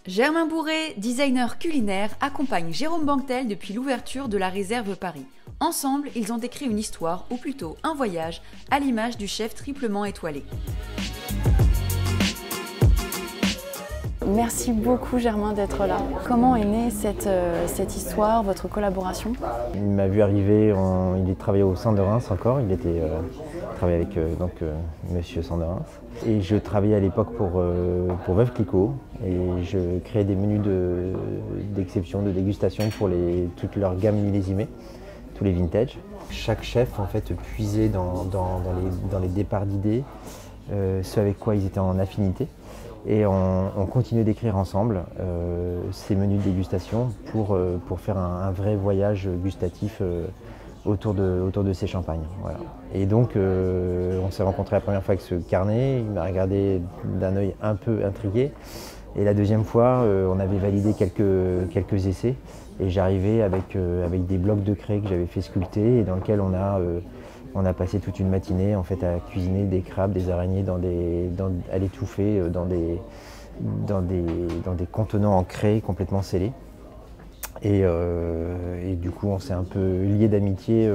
Germain Bourré, designer culinaire, accompagne Jérôme Banquetel depuis l'ouverture de la réserve Paris. Ensemble, ils ont écrit une histoire, ou plutôt un voyage, à l'image du chef triplement étoilé. Merci beaucoup Germain d'être là. Comment est née cette histoire, votre collaboration? Il m'a vu arriver, il travaillait au Centre de Reims encore, il travaillait avec Monsieur Centre de Reims. Et je travaillais à l'époque pour Veuve Clicquot et je créais des menus d'exception, de dégustation pour toute leur gamme millésimée, tous les vintage. Chaque chef en fait puisait dans les départs d'idées, ce avec quoi ils étaient en affinité. Et on continue d'écrire ensemble ces menus de dégustation pour faire un vrai voyage gustatif autour de ces champagnes. Voilà. Et donc on s'est rencontrés la première fois avec ce carnet, il m'a regardé d'un œil un peu intrigué. Et la deuxième fois, on avait validé quelques essais et j'arrivais avec des blocs de craie que j'avais fait sculpter et dans lesquels on a passé toute une matinée en fait, à cuisiner des crabes, des araignées, à l'étouffer dans des contenants en craie complètement scellés. Et du coup, on s'est un peu liés d'amitié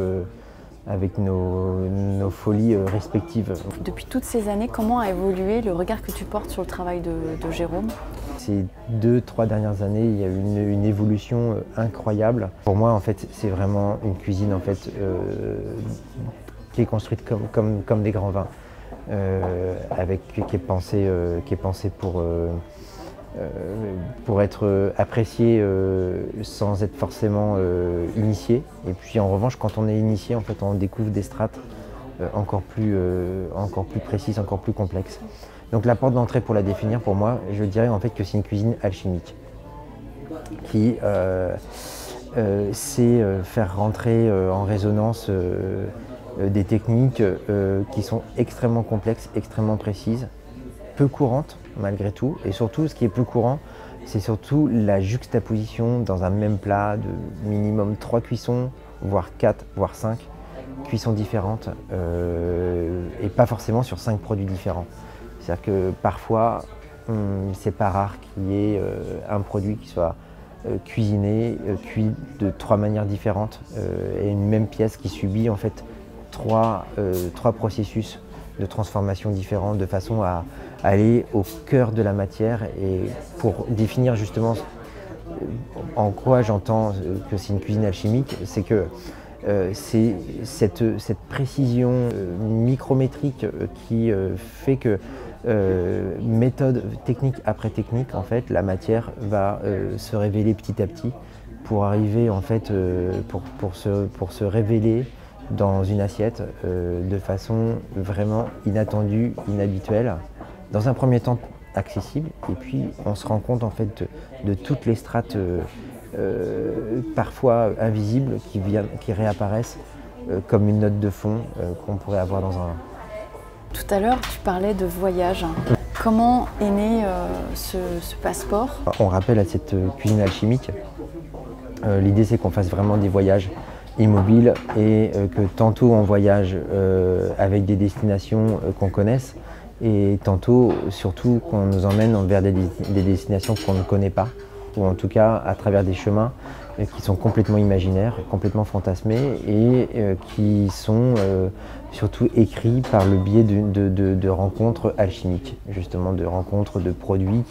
avec nos folies respectives. Depuis toutes ces années, comment a évolué le regard que tu portes sur le travail de Jérôme? Ces 2-3 dernières années, il y a eu une évolution incroyable. Pour moi, en fait, c'est vraiment une cuisine en fait, qui est construite comme des grands vins, qui est pensée pour être apprécié sans être forcément initié. Et puis en revanche, quand on est initié, en fait, on découvre des strates encore plus précises, encore plus complexes. Donc la porte d'entrée pour la définir, pour moi, je dirais en fait que c'est une cuisine alchimique qui sait faire rentrer en résonance des techniques qui sont extrêmement complexes, extrêmement précises, peu courantes malgré tout. Et surtout, ce qui est peu courant, c'est surtout la juxtaposition dans un même plat de minimum 3 cuissons, voire 4, voire 5 cuissons différentes et pas forcément sur 5 produits différents. C'est-à-dire que parfois, c'est pas rare qu'il y ait un produit qui soit cuisiné, cuit de 3 manières différentes et une même pièce qui subit en fait 3 processus de transformation différents de façon à aller au cœur de la matière. Et pour définir justement en quoi j'entends que c'est une cuisine alchimique, c'est que c'est cette précision micrométrique qui fait que méthode technique après technique, en fait, la matière va se révéler petit à petit pour arriver en fait pour se révéler dans une assiette de façon vraiment inattendue, inhabituelle. Dans un premier temps accessible, et puis on se rend compte en fait de toutes les strates parfois invisibles qui réapparaissent comme une note de fond qu'on pourrait avoir dans un vin. Tout à l'heure, tu parlais de voyage. Comment est né ce passeport? On rappelle à cette cuisine alchimique, l'idée c'est qu'on fasse vraiment des voyages immobiles et que tantôt on voyage avec des destinations qu'on connaisse et tantôt surtout qu'on nous emmène vers des destinations qu'on ne connaît pas ou en tout cas à travers des chemins qui sont complètement imaginaires, complètement fantasmés et qui sont surtout écrits par le biais de rencontres alchimiques, justement de rencontres de produits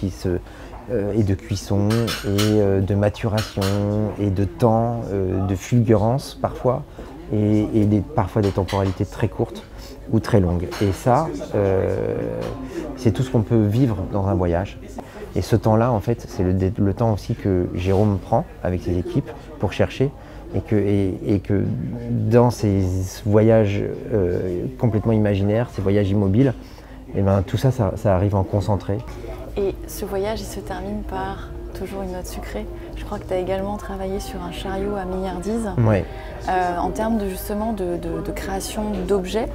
et de cuisson et de maturation et de temps, de fulgurance parfois et parfois des temporalités très courtes ou très longues. Et ça, c'est tout ce qu'on peut vivre dans un voyage. Et ce temps-là, en fait, c'est le temps aussi que Jérôme prend avec ses équipes pour chercher et que dans ces voyages complètement imaginaires, ces voyages immobiles, et ben, tout ça, ça arrive en concentré. Et ce voyage, il se termine par toujours une note sucrée. Je crois que tu as également travaillé sur un chariot à milliardises. Ouais. En termes de création d'objets,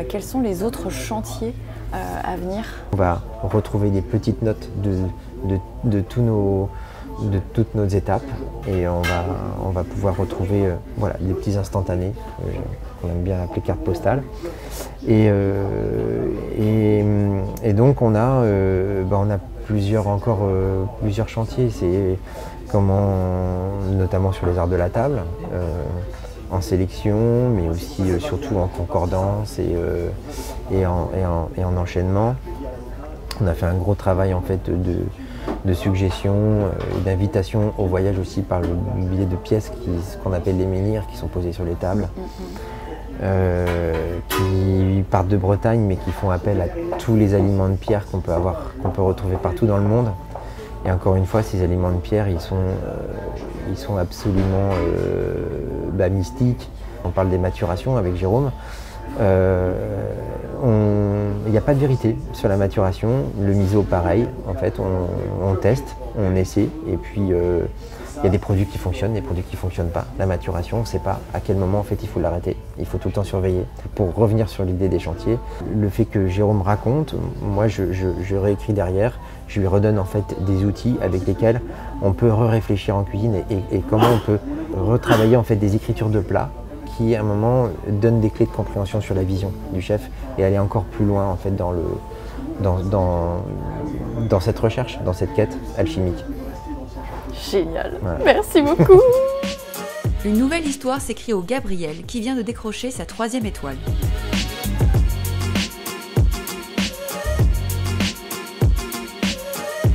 quels sont les autres chantiers à venir? On va retrouver des petites notes de toutes nos étapes et on va pouvoir retrouver voilà, des petits instantanés qu'on aime bien appeler cartes postales. Et donc on a plusieurs chantiers. C'est comment, notamment sur les arts de la table, en sélection, mais aussi surtout en concordance et en enchaînement. On a fait un gros travail en fait de suggestion, d'invitation au voyage aussi par le biais de pièces ce qu'on appelle les menhirs, qui sont posées sur les tables, qui partent de Bretagne mais qui font appel à tous les aliments de pierre qu'on peut retrouver partout dans le monde. Et encore une fois, ces aliments de pierre, ils sont absolument mystiques. On parle des maturations avec Jérôme. Il n'y a pas de vérité sur la maturation. Le miso, pareil. En fait, on teste, on essaie. Et puis, il y a des produits qui fonctionnent, des produits qui ne fonctionnent pas. La maturation, on ne sait pas à quel moment en fait, il faut l'arrêter. Il faut tout le temps surveiller. Pour revenir sur l'idée des chantiers, le fait que Jérôme raconte, moi, je réécris derrière. Je lui redonne en fait des outils avec lesquels on peut réfléchir en cuisine et comment on peut retravailler en fait des écritures de plats qui à un moment donnent des clés de compréhension sur la vision du chef et aller encore plus loin en fait dans cette recherche, dans cette quête alchimique. Génial, voilà. Merci beaucoup. Une nouvelle histoire s'écrit au Gabriel qui vient de décrocher sa 3e étoile.